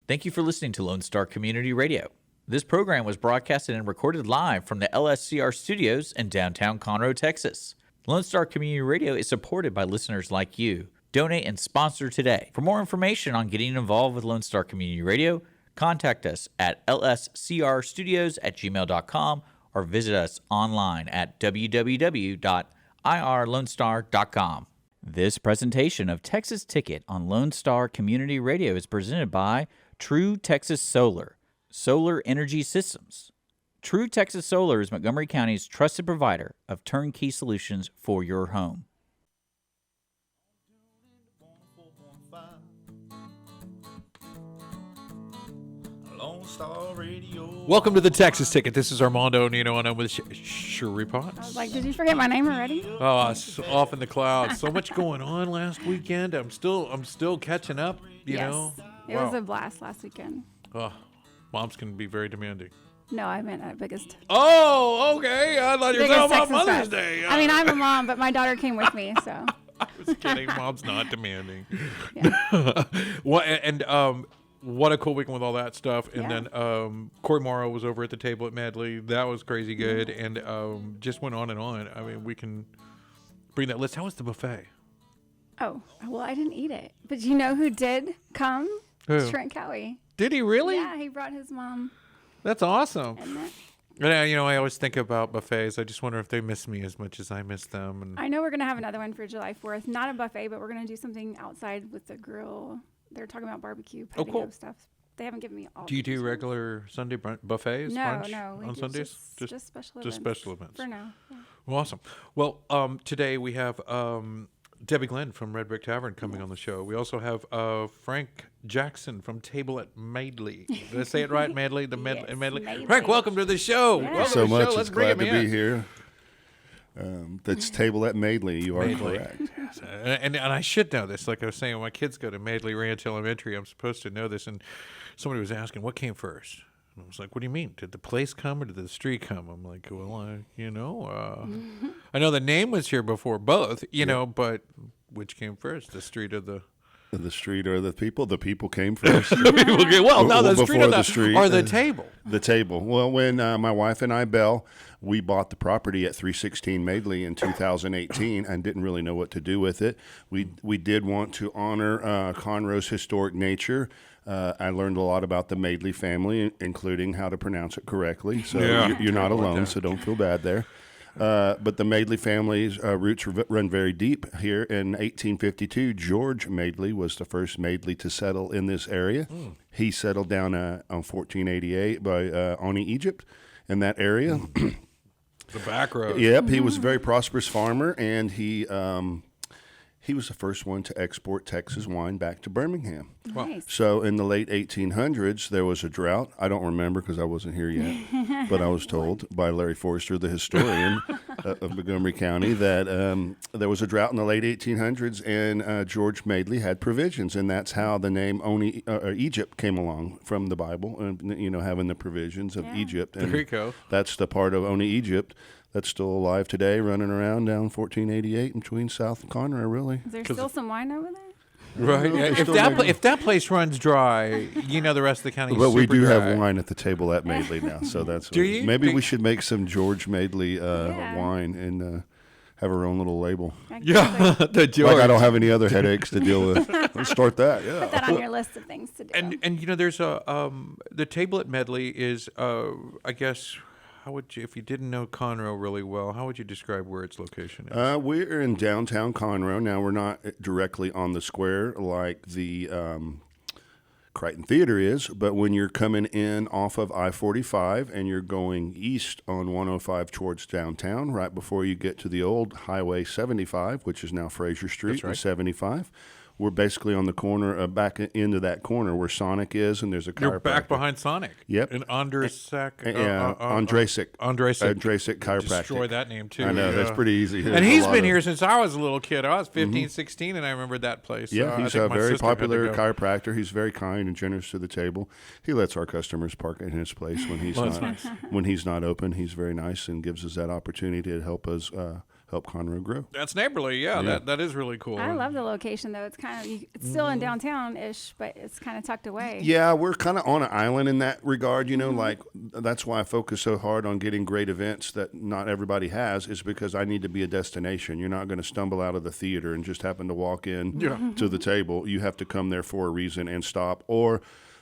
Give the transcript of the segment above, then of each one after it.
Thank you for listening to Lone Star Community Radio. This program was broadcasted and recorded live from the LSCR studios in downtown Conroe, Texas. Lone Star Community Radio is supported by listeners like you. Donate and sponsor today. For more information on getting involved with Lone Star Community Radio, contact us at lscrstudios@gmail.com or visit us online at www.irlonestar.com. This presentation of Texas Ticket on Lone Star Community Radio is presented by True Texas Solar, Solar Energy Systems. True Texas Solar is Montgomery County's trusted provider of turnkey solutions for your home. Welcome to the Texas Ticket. This is Armando Nino, and I'm with Shurie Potts. I was like, did you forget my name already? Oh, it's off in the clouds. So much going on last weekend. I'm still catching up. You know. It was a blast last weekend. Oh, moms can be very demanding. No, I meant at biggest. Oh, okay. I thought you were talking about Mother's Fest. Day. I mean, I'm a mom, but my daughter came with me, so. I was kidding. Mom's not demanding. Yeah. What a cool weekend with all that stuff. And Yeah. then Corey Morrow was over at the Table at Madeley. That was crazy good. And just went on and on. I mean, we can bring that list. How was the buffet? Oh, well, I didn't eat it. But you know who did come? Who? Trent Cowie. Did he really? Yeah, he brought his mom. That's awesome. And And, I always think about buffets. I just wonder if they miss me as much as I miss them. And I know we're going to have another one for July 4th. Not a buffet, but we're going to do something outside with the grill. They're talking about barbecue, patio cool. stuff. They haven't given me all. Do you do details. regular Sunday buffets? No, brunch no. We on do Sundays? Just special events. Just special events. For now. Yeah. Well, awesome. Well, today we have Debbie Glenn from Red Brick Tavern coming on the show. We also have Frank Jackson from Table at Madeley. Did I say it right? Madeley? Yes, Madeley. Frank, welcome to the show. Yeah. Welcome So to the much. show. It's Let's bring glad him to in. be here. That's Table at Madeley. You are Madeley. correct. Yes. And I should know this. Like I was saying, when my kids go to Madeley Ranch Elementary, I'm supposed to know this. And somebody was asking, what came first? And I was like, what do you mean? Did the place come or did the street come? I'm like, well, I know the name was here before both, you know, but which came first, the street or the... The street or the people? The people came first. Well, no, the street or Before the street, or the table. The table. Well, when my wife and I, Belle, we bought the property at 316 Madeley in 2018 and didn't really know what to do with it. We did want to honor Conroe's historic nature. I learned a lot about the Madeley family, including how to pronounce it correctly. So you're not alone, so don't feel bad there. But the Madeley family's roots run very deep here. In 1852, George Madeley was the first Madeley to settle in this area. He settled down on 1488 by Oni, Egypt, in that area. The back road. Yep, he was a very prosperous farmer, and he was the first one to export Texas wine back to Birmingham. Nice. So in the late 1800s, there was a drought. I don't remember because I wasn't here yet, but I was told by Larry Forrester, the historian of Montgomery County, that there was a drought in the late 1800s, and George Madeley had provisions, and that's how the name Egypt came along from the Bible, and having the provisions of Egypt. And There you go. that's the part of Oni, Egypt that's still alive today, running around down 1488 between South and Conroe, really. Is there still some wine over there? Right. Yeah. If that place runs dry, the rest of the county is But we super do dry. have wine at the Table at Madeley now, so that's Do you? maybe we should make some George Madeley wine and have our own little label. Yeah, the George. Like I don't have any other headaches to deal with. Let's start that. Yeah. Put that on your list of things to do. And there's the Table at Madeley is I guess. How would you, if you didn't know Conroe really well, how would you describe where its location is? We're in downtown Conroe. Now, we're not directly on the square like the Crichton Theater is, but when you're coming in off of I-45 and you're going east on 105 towards downtown, right before you get to the old Highway 75, which is now Fraser Street, and 75, we're basically on the corner, back into that corner where Sonic is, and there's a chiropractor. You're back behind Sonic. Yep. And Andresic. Andresic. Andresic Chiropractic. Destroy that name, too. I know, that's pretty easy. And he's been here since I was a little kid. I was 15, 16, and I remember that place. Yeah, he's I a think my very sister had to popular go. chiropractor. He's very kind and generous to the table. He lets our customers park in his place when he's Well, that's not nice. when he's not open. He's very nice and gives us that opportunity to help us help Conroe grow. That's neighborly. Yeah. That is really cool. I love the location though. It's kind of it's still in downtown-ish, but it's kind of tucked away. Yeah, we're kind of on an island in that regard, like that's why I focus so hard on getting great events that not everybody has, is because I need to be a destination. You're not going to stumble out of the theater and just happen to walk in to the table. You have to come there for a reason and stop. Or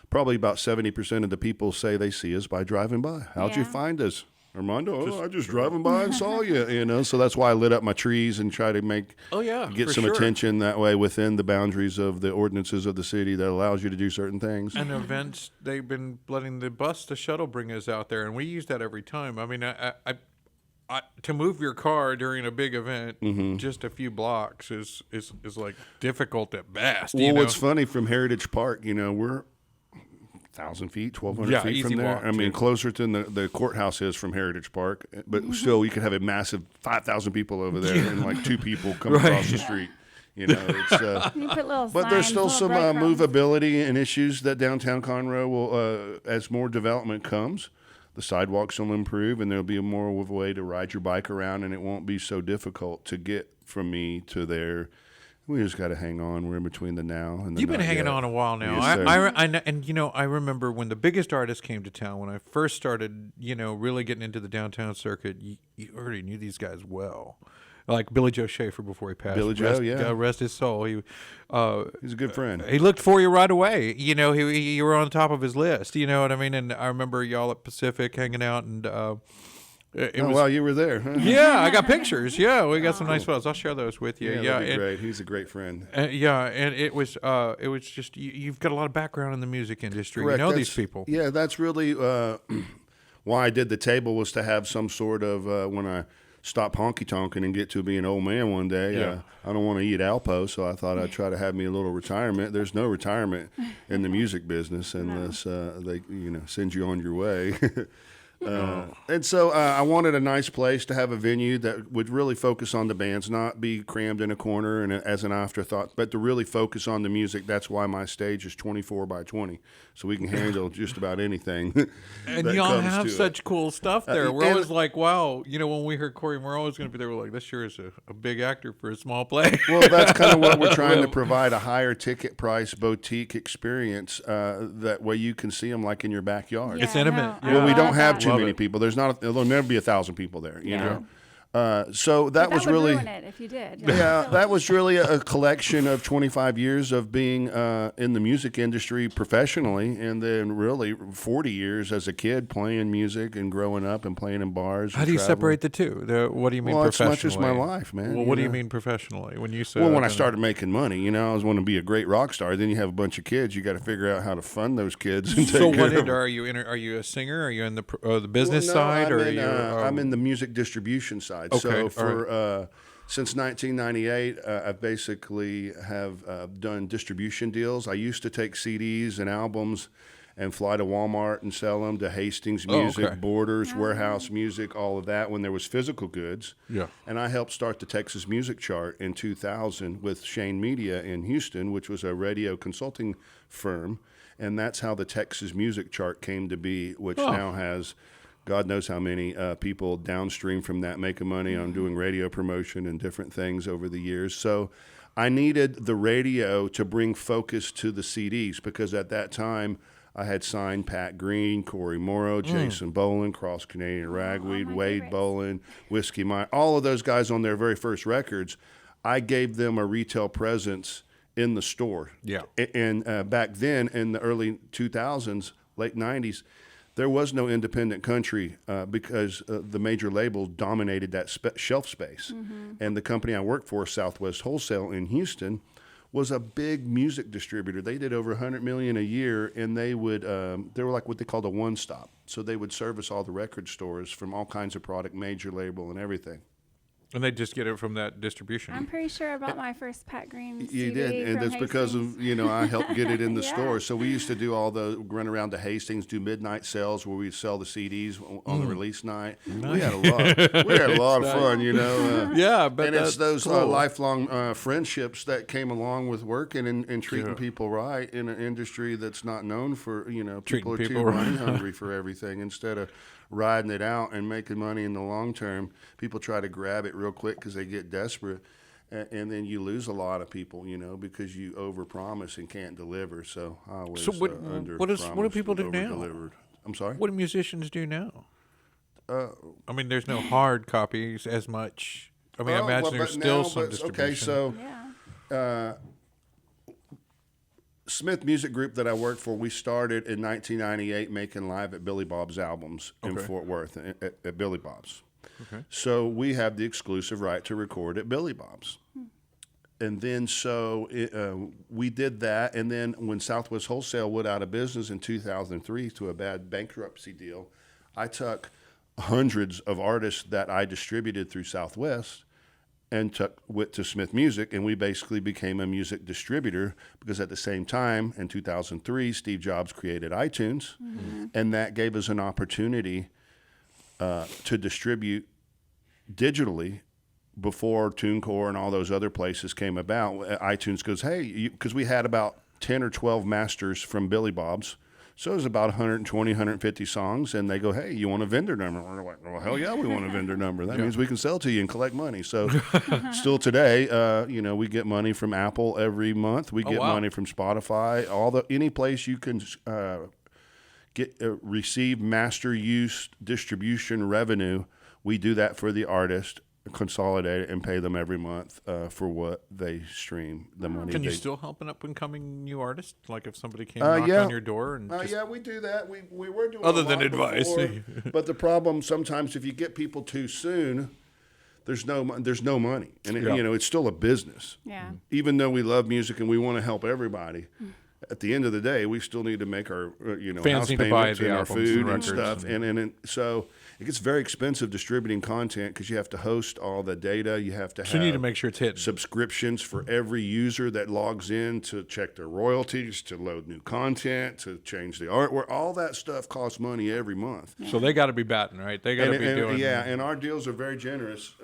probably about 70% of the people say they see us by driving by. How'd you find us? Armando, I just driving by and saw you, so that's why I lit up my trees and try to get some attention that way within the boundaries of the ordinances of the city that allows you to do certain things. And events, they've been letting the shuttle bring us out there, and we use that every time. I mean, I to move your car during a big event, just a few blocks is like difficult at best. Well, what's funny from Heritage Park, we're 1,000 feet, 1,200 feet from there. I mean, closer than the courthouse is from Heritage Park, but still, you could have a massive 5,000 people over there and like 2 people come across the street. It's you put little but there's signs, still little some breadcrumbs. movability and issues that downtown Conroe will, as more development comes, the sidewalks will improve and there'll be more of a way to ride your bike around, and it won't be so difficult to get from me to there. We just got to hang on. We're in between the now and the You've been not hanging yet. on a while now. Yes, sir. I remember when the biggest artists came to town, when I first started, really getting into the downtown circuit, you already knew these guys well. Like Billy Joe Schaefer before he passed. Billy Joe, rest his soul. He's a good friend. He looked for you right away. You were on top of his list. You know what I mean? And I remember y'all at Pacific hanging out, and Wow, you were there. Huh? Yeah, I got pictures. Yeah, we got some nice photos. I'll share those with you. Yeah, that'd be great. He's a great friend. And it was just you've got a lot of background in the music industry. Correct. You know these people. Yeah, that's really why I did the table, was to have some sort of when I stop honky tonking and get to be an old man one day. I don't want to eat Alpo, so I thought I'd try to have me a little retirement. There's no retirement in the music business unless they send you on your way. And so I wanted a nice place to have a venue that would really focus on the bands, not be crammed in a corner and as an afterthought, but to really focus on the music. That's why my stage is 24 by 20, so we can handle just about anything. And y'all have such cool stuff there. We're always like, wow, when we heard Corey, we're always going to be there. We're like, this sure is a big actor for a small place. Well, that's kind of what we're trying to provide, a higher ticket price boutique experience. That way you can see them like in your backyard. It's intimate. Well, we don't have too Love many it. people. There'll never be 1,000 people there, you know. So that was would really ruin it if you did. yeah, that was really a collection of 25 years of being in the music industry professionally, and then really 40 years as a kid playing music and growing up and playing in bars. How do you separate the two? What do you mean professionally? It's much as my life, man. Well, what do you mean professionally? When you say when I started making money, I was wanting to be a great rock star. Then you have a bunch of kids. You got to figure out how to fund those kids. And so take what care end of are you in? Are you a singer? Are you in the business side? I'm in the music distribution side. Okay, so for since 1998, I basically have done distribution deals. I used to take CDs and albums and fly to Walmart and sell them, to Hastings Music, Borders, Warehouse Music, all of that when there was physical goods. Yeah. And I helped start the Texas Music Chart in 2000 with Shane Media in Houston, which was a radio consulting firm. And that's how the Texas Music Chart came to be, which now has God knows how many people downstream from that making money on doing radio promotion and different things over the years. So I needed the radio to bring focus to the CDs, because at that time I had signed Pat Green, Corey Morrow, Jason Boland, Cross Canadian Ragweed, Wade favorites. Boland, Whiskey Mike, all of those guys on their very first records. I gave them a retail presence in the store. Yeah. And back then in the early 2000s, late 90s, there was no independent country because the major labels dominated that shelf space. And the company I worked for, Southwest Wholesale in Houston, was a big music distributor. They did over $100 million a year, and they were like what they called a one-stop. So they would service all the record stores from all kinds of product, major label and everything. And they just get it from that distribution. I'm pretty sure I bought my first Pat Green You CD did, and from that's because of, Hastings. I helped get it in the Yeah. store. So we used to do run around to Hastings, do midnight sales where we'd sell the CDs on the release night. We had a lot of fun, Yeah, but and it's those cool. lifelong friendships that came along with working and treating people right in an industry that's not known for, people are people too right. money hungry for everything. Instead of riding it out and making money in the long term, people try to grab it real quick because they get desperate. And then you lose a lot of people, because you overpromise and can't deliver. So I always what do people do now? I'm sorry? What do musicians do now? I mean, there's no hard copies as much. I mean, I imagine there's still some distribution. Okay, so Smith Music Group that I worked for, we started in 1998 making live at Billy Bob's albums in Fort Worth at Billy Bob's. Okay. So we have the exclusive right to record at Billy Bob's. And then we did that. And then when Southwest Wholesale went out of business in 2003 to a bad bankruptcy deal, I took hundreds of artists that I distributed through Southwest and went to Smith Music, and we basically became a music distributor because at the same time, in 2003, Steve Jobs created iTunes, and that gave us an opportunity to distribute digitally before TuneCore and all those other places came about. iTunes goes, hey, because we had about 10 or 12 masters from Billy Bob's. So it was about 120, 150 songs, and they go, hey, you want a vendor number? We're like, well, hell yeah, we want a vendor number. That means we can sell to you and collect money. So still today, we get money from Apple every month. We get money from Spotify, any place you can receive master use distribution revenue. We do that for the artist, consolidate it, and pay them every month for what they stream. The money. Can you still help an up-and-coming new artist? Like if somebody came knock on your door and yeah, we do that. We were doing other a lot than advice. before, but the problem sometimes if you get people too soon, there's no money, and it's still a business. Yeah. Even though we love music and we want to help everybody. At the end of the day, we still need to make our fans house need to buy payments the and our albums food and and stuff, and so it gets very expensive distributing content because you have to host all the data. You have to have you need to make sure it's hitting. Subscriptions for every user that logs in to check their royalties, to load new content, to change the artwork. All that stuff costs money every month. Yeah. So they got to be batting, right? They got to be doing. Yeah, and our deals are very generous.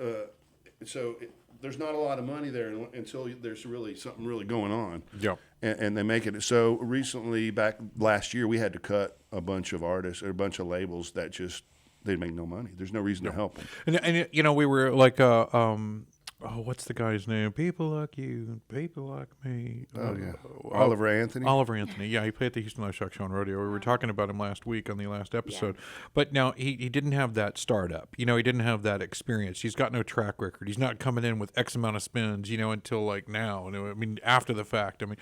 There's not a lot of money there until there's really something really going on. Yeah. And they make it. So recently, back last year, we had to cut a bunch of artists or a bunch of labels that just, they make no money. There's no reason to help them. And we were like, what's the guy's name? People like you, people like me. Oh, yeah. Oliver Anthony? Oliver Anthony. Yeah, he played at the Houston Live Shock Show on Rodeo. We were talking about him last week on the last episode. Yeah. But now he didn't have that startup. He didn't have that experience. He's got no track record. He's not coming in with X amount of spins, until like now. I mean, after the fact. I mean,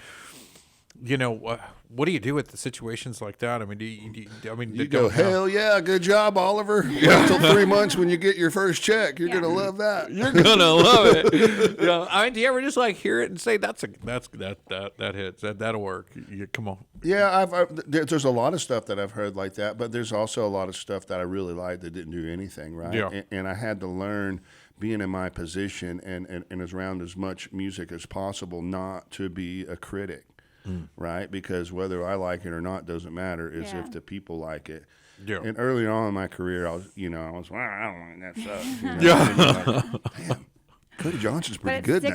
what do you do with the situations like that? I mean, you go, hell yeah, good job, Oliver. Wait until 3 months when you get your first check. You're gonna love that. You're gonna love it. Do you ever just like hear it and say that hits, that'll work? Come on. Yeah, there's a lot of stuff that I've heard like that, but there's also a lot of stuff that I really liked that didn't do anything right. Yeah. And I had to learn, being in my position and around as much music as possible, not to be a critic. Right, because whether I like it or not doesn't matter. Is if the people like it. Yeah. And early on in my career, I was, well, I don't like that stuff. Like, damn, Cody Johnson's pretty good now.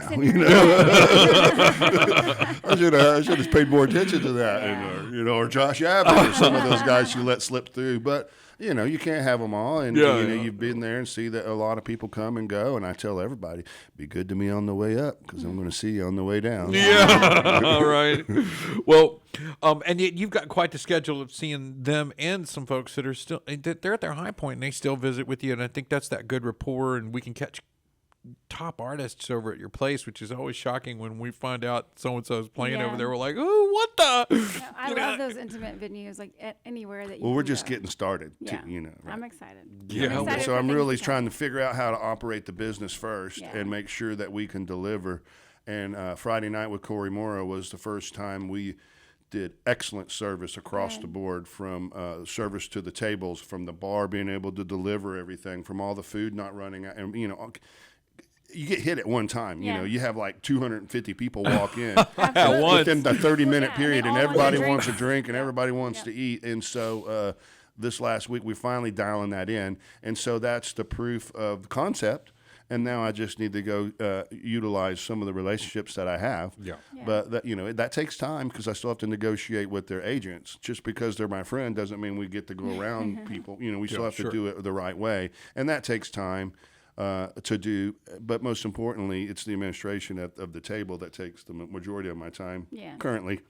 I should have paid more attention to that, or Josh Abbott or some of those guys you let slip through. But you can't have them all, and you've been there and see that a lot of people come and go. And I tell everybody, be good to me on the way up because I'm going to see you on the way down. Yeah, all right. Well, and you've got quite the schedule of seeing them and some folks that are still they're at their high point and they still visit with you, and I think that's that good rapport, and we can catch top artists over at your place, which is always shocking when we find out so-and-so is playing over there. We're like, oh, what the? I love those intimate venues, like anywhere that you we're just getting started. Yeah. Right? I'm excited. Yeah. So I'm really trying to figure out how to operate the business first and make sure that we can deliver. And Friday night with Corey Morrow was the first time we did excellent service across the board, from service to the tables, from the bar being able to deliver everything, from all the food not running out. And, you get hit at one time. You have like 250 people walk in within the 30-minute period, and everybody wants a drink and everybody wants to eat. And so this last week, we're finally dialing that in. And so that's the proof of concept. And now I just need to go utilize some of the relationships that I have. Yeah. But that takes time because I still have to negotiate with their agents. Just because they're my friend doesn't mean we get to go around people. We still have to do it the right way, and that takes time. to do. But most importantly, it's the administration of the table that takes the majority of my time currently.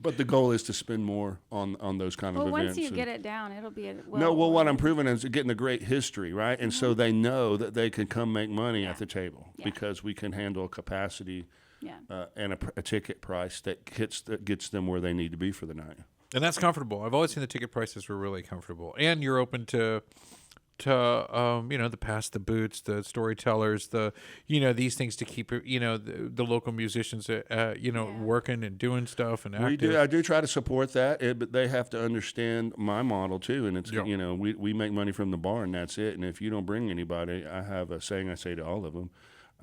But the goal is to spend more on those kind of events. Once you get it down, it'll be what I'm proving is getting a great history, right? And so they know that they can come make money at the table because we can handle capacity and a ticket price that gets them where they need to be for the night. And that's comfortable. I've always seen the ticket prices were really comfortable. And you're open to the past, the boots, the storytellers, these things to keep, the local musicians, working and doing stuff and active. I do try to support that, but they have to understand my model too. And it's, we make money from the bar and that's it. And if you don't bring anybody, I have a saying I say to all of them.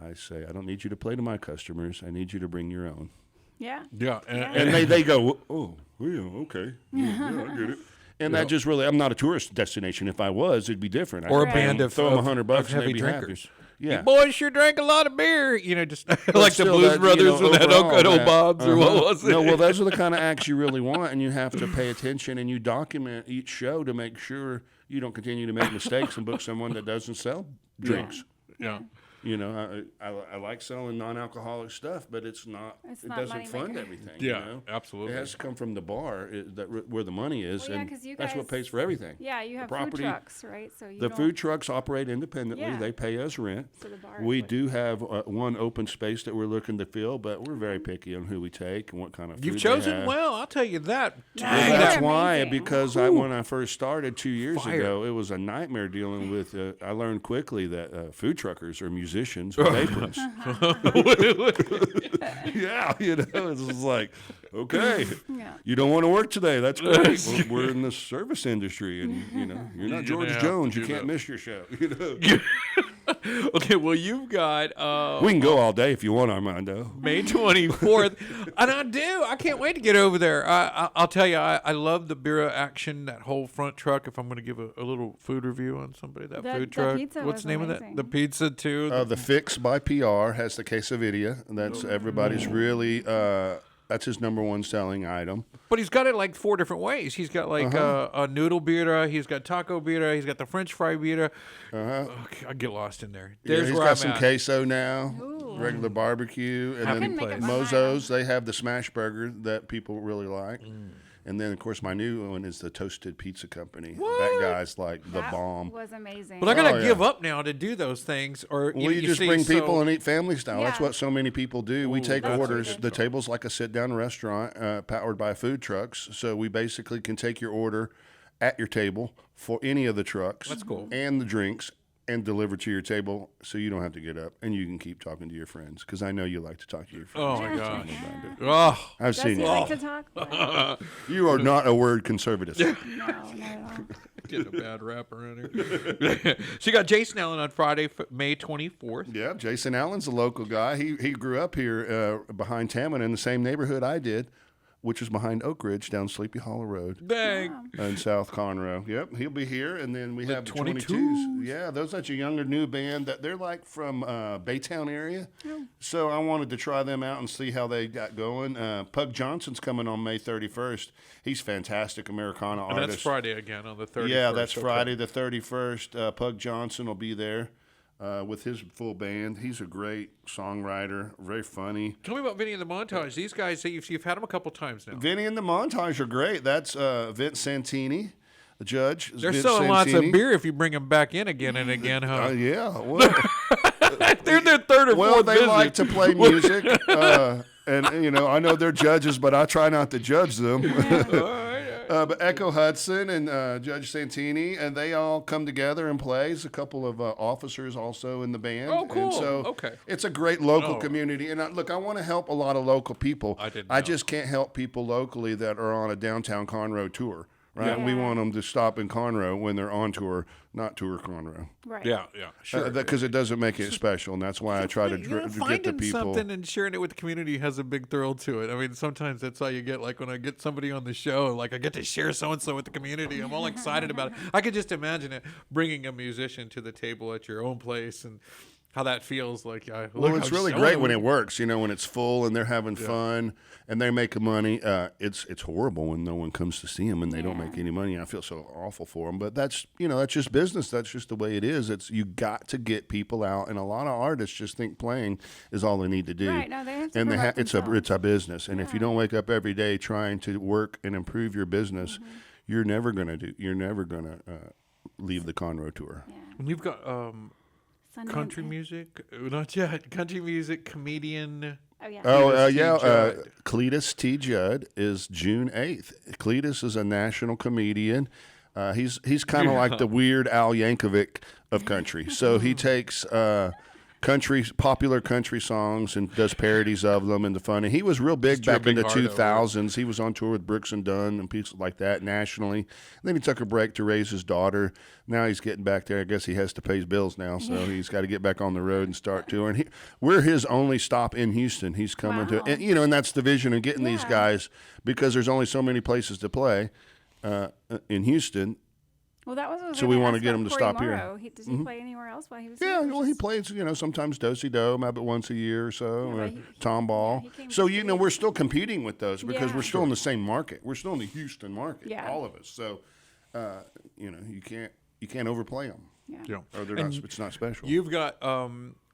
I say, I don't need you to play to my customers. I need you to bring your own. Yeah. Yeah. And they go, oh, yeah, okay. Yeah, I get it. And that just really, I'm not a tourist destination. If I was, it'd be different. Or a band of throw them $100 and heavy they'd be drinkers. happy. Yeah. You boys sure drank a lot of beer. Just like the Blues Brothers with that Uncle Bob's or what was it? No, well, those are the kind of acts you really want, and you have to pay attention and you document each show to make sure you don't continue to make mistakes and book someone that doesn't sell drinks. Yeah. I like selling non-alcoholic stuff, but it doesn't fund everything. Yeah, absolutely. It has to come from the bar where the money is, and that's what pays for everything. Yeah, you have property, food trucks, right? So the food trucks operate independently. Yeah. They pay us rent. So the bar We do have one open space that we're looking to fill, but we're very picky on who we take and what kind of food You've they chosen have. well, I'll tell you that. Yeah, Well, that's they're why, amazing. because when I first started 2 years Fire. ago, it was a nightmare dealing with. I learned quickly that food truckers are musicians with aprons. Yeah, it's just like, okay, you don't want to work today. That's great. We're in the service industry, and you're not George Jones. You can't miss your show. Okay, well, you've got We can go all day if you want, Armando. May 24th, and I do. I can't wait to get over there. I'll tell you, I love the Bureau action, that whole front truck. If I'm going to give a little food review on somebody, that food truck. Pizza What's the name of amazing. that? The pizza too. The Fix by PR has the quesadilla. That's everybody's really. That's his number one selling item. But he's got it like 4 different ways. He's got like a noodle birra. He's got taco birra. He's got the French fry birra. Okay, I get lost in there. There's He's where got I'm some at. queso now, regular barbecue, and Happy then place. Mozo's. They have the smash burger that people really like. And then, of course, my new one is the Toasted Pizza Company. That guy's like the bomb. Was amazing. But I gotta Oh, give up now to do those things, or Well, you just see, bring so- people and eat family style. That's Yeah. what so many people do. We take that's orders. really The table's like a sit-down restaurant powered by food trucks. So we basically can take your order at your table for any of the trucks. That's cool. And the drinks, and deliver to your table so you don't have to get up and you can keep talking to your friends, because I know you like to talk to your friends. Oh my gosh! Oh, I've Does seen he you. like to talk? But You are not a word conservative. no, not at all. getting a bad rap around here. So you got Jason Allen on Friday, May 24th. Yeah, Jason Allen's a local guy. He grew up here behind Tammany in the same neighborhood I did, which is behind Oak Ridge down Sleepy Hollow Road. Dang. In South Conroe. Yep, he'll be here. And then we have the 22s. Yeah, those such a younger new band that they're like from Baytown area. So I wanted to try them out and see how they got going. Pug Johnson's coming on May 31st. He's fantastic Americana And artist. that's Friday again on the 31st. Yeah, that's Okay. Friday the 31st. Pug Johnson will be there with his full band. He's a great songwriter, very funny. Tell me about Vinny and the Montage. These guys, you've had them a couple times now. Vinny and the Montage are great. That's Vince Santini, the judge. They're Vince selling lots of Santini. beer if you bring them back in again and again, huh? Yeah, well, They're their third or well, fourth they visit. like to play music, and I know they're judges, but I try not to judge them. But Echo Hudson and Judge Santini, and they all come together and play. There's a couple of officers also in the band. Oh, cool. And so Okay. it's a great local community. And I want to help a lot of local people. I just can't help people locally that are on a downtown Conroe tour. Right? Yeah. We want them to stop in Conroe when they're on tour, not tour Conroe. Right. Yeah, sure. Because it doesn't make it special, and that's why I try to get the finding people. something and sharing it with the community has a big thrill to it. I mean, sometimes that's how you get, like when I get somebody on the show, like I get to share so-and-so with the community. I'm all excited about it. I could just imagine it, bringing a musician to the table at your own place and how that feels. Like, Well, it's really great when it works, when it's full and they're having fun and they're making money. It's horrible when no one comes to see them and they don't make any money. I feel so awful for them, but that's just business. That's just the way it is. You got to get people out, and a lot of artists just think playing is all they need to do. Right, no, they have to and promote it's a business, and if you don't wake up every day trying to work and improve your business, you're never gonna leave the Conroe tour. Yeah. And you've got Sundance country Ed. music, not yet. Country music comedian. Oh, yeah. Cletus T. Judd is June 8th. Cletus is a national comedian. He's kind of like the weird Al Yankovic of country. So he takes popular country songs and does parodies of them and the fun. And he was real big back in the 2000s. He was on tour with Brooks and Dunn and pieces like that nationally. And then he took a break to raise his daughter. Now he's getting back there. I guess he has to pay his bills now, so he's got to get back on the road and start touring. We're his only stop in Houston. He's coming to, and that's the vision of getting these guys, because there's only so many places to play in Houston. Well, that was So we want to get him to stop here. Does he play anywhere else while he was Yeah, here? well, he plays, sometimes Do-Si-Do, maybe once a year or so, Yeah, or but he Tomball. came So, to we're still competing with those because Yeah. we're still in the same market. We're still in the Houston market, Yeah. all of us. So, you can't overplay them. Yeah. Or it's not special. You've got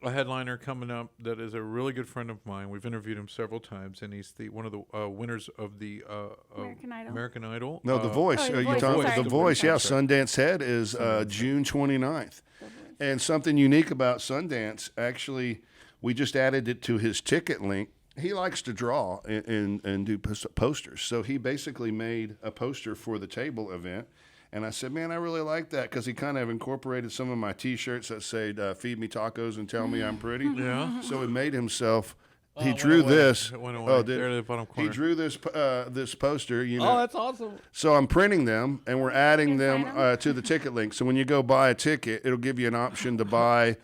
a headliner coming up that is a really good friend of mine. We've interviewed him several times, and he's one of the winners of the American Idol. No, The Voice. The you Voice, talk sorry. The Voice. Yeah, That's right. Sundance Head is June 29th. And something unique about Sundance, actually, we just added it to his ticket link. He likes to draw and do posters. So he basically made a poster for the table event. And I said, man, I really like that, because he kind of incorporated some of my T-shirts that say, feed me tacos and tell me I'm pretty. Yeah. So he made himself. He it drew went away. this. It went away. Oh, There in the bottom corner. He drew this poster. Oh, that's awesome. So I'm printing them, and we're adding them sign 'em? to the ticket link. So when you go buy a ticket, it'll give you an option to buy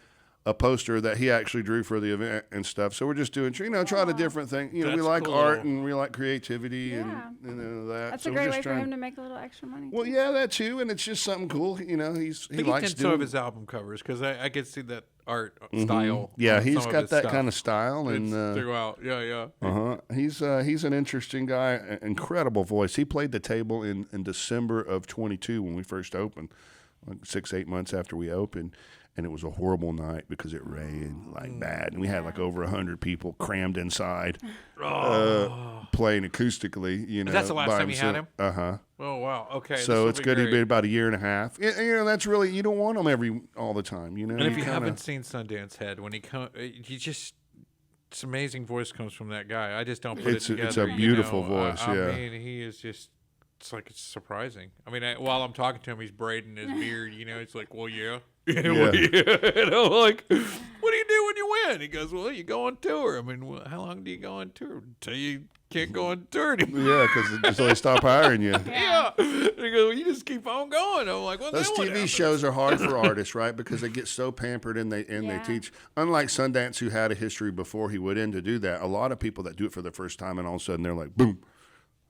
a poster that he actually drew for the event and stuff. So we're just doing, try the different thing. We That's like cool. art and we like creativity Yeah. and that. That's so a we're great just way for trying- him to make a little extra money. Well, yeah, that too, and it's just something cool. He I likes think he did some doing of his album covers, because I could see that art style. Yeah, on he's some of got his that stuff. kind of style, and It's throughout. Yeah. He's an interesting guy, incredible voice. He played the table in December of 22 when we first opened, like 6-8 months after we opened, and it was a horrible night because it rained like bad, and we had like over 100 people crammed inside, playing acoustically. That's the last by time you had himself. him? Oh wow. Okay. So it's good. He's been about a year and a half. That's really, you don't want him all the time. And if you kinda- haven't seen Sundance Head, when he just, it's amazing voice comes from that guy. I just don't put it together. It's a beautiful voice. I yeah. mean, he is just. It's surprising. I mean, while I'm talking to him, he's braiding his beard. It's like, well, yeah. And I'm like, what do you do when you win? He goes, well, you go on tour. I mean, how long do you go on tour? Until you can't go on tour anymore. Yeah, because until they stop hiring you. Yeah. And he goes, well, you just keep on going. I'm like, well, Those then what TV happens? shows are hard for artists, right? Because they get so pampered and they teach. Unlike Sundance, who had a history before he went in to do that, a lot of people that do it for the first time, and all of a sudden they're like, boom.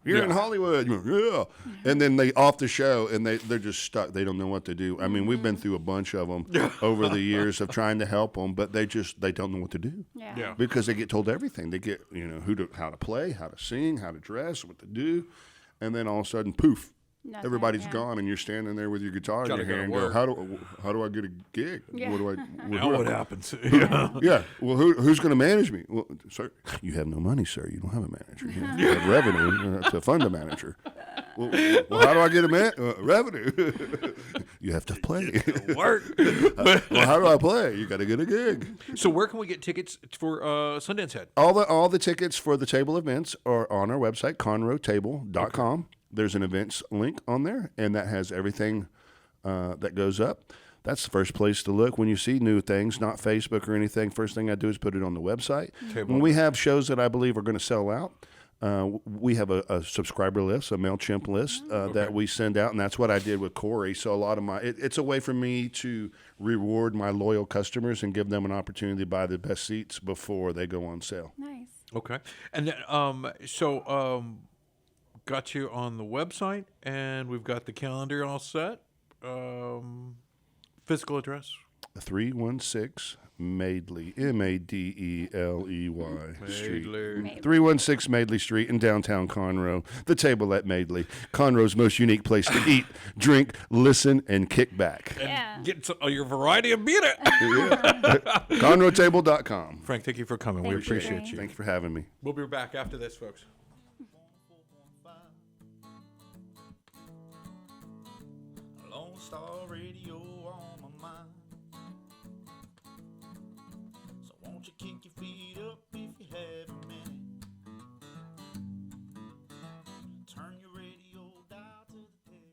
You're in Hollywood. Yeah. And then they off the show, and they're just stuck. They don't know what to do. I mean, we've been through a bunch of them over the years of trying to help them, but they don't know what to do. Yeah. Because they get told everything. They get, how to play, how to sing, how to dress, what to do. And then all of a sudden, poof. Nothing, Everybody's yeah. gone, and you're standing there with your guitar in Gotta your go to hand. And work. How do I get a gig? Yeah. What do I? Now what happens? Yeah. Well, who's going to manage me? Well, sir, you have no money, sir. You don't have a manager. You have revenue to fund a manager. Well, how do I get a revenue? You have to play. Work. Well, how do I play? You got to get a gig. So where can we get tickets for Sundance Head? All the tickets for the table events are on our website, Conroetable.com. There's an events link on there, and that has everything that goes up. That's the first place to look when you see new things, not Facebook or anything. First thing I do is put it on the website. When we have shows that I believe are going to sell out, we have a subscriber list, a MailChimp list that we send out, and that's what I did with Corey. So a lot of it's a way for me to reward my loyal customers and give them an opportunity to buy the best seats before they go on sale. Nice. Okay. And then, got you on the website, and we've got the calendar all set. Physical address. 316 Madeley, Madeley Street. Madeley. 316 Madeley Street in downtown Conroe. The Table at Madeley, Conroe's most unique place to eat, drink, listen, and kick back. Yeah. Get your variety of beer. Conroetable.com. Frank, thank you for coming. We Thank you, appreciate Frank. you. Thank you for having me. We'll be back after this, folks. Lone Star Radio on my mind. So won't you kick your feet up if you have a minute? Turn your radio dial to the Texas Ticket.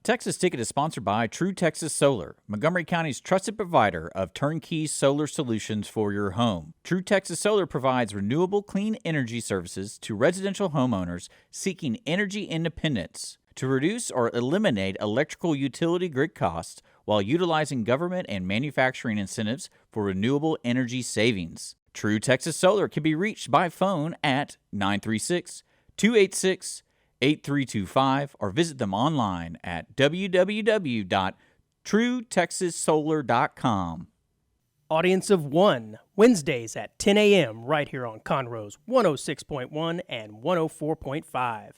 Texas Ticket is sponsored by True Texas Solar, Montgomery County's trusted provider of turnkey solar solutions for your home. True Texas Solar provides renewable clean energy services to residential homeowners seeking energy independence to reduce or eliminate electrical utility grid costs while utilizing government and manufacturing incentives for renewable energy savings. True Texas Solar can be reached by phone at 936-286-8325 or visit them online at www.truetexassolar.com. Audience of One, Wednesdays at 10 a.m. right here on Conroe's 106.1 and 104.5.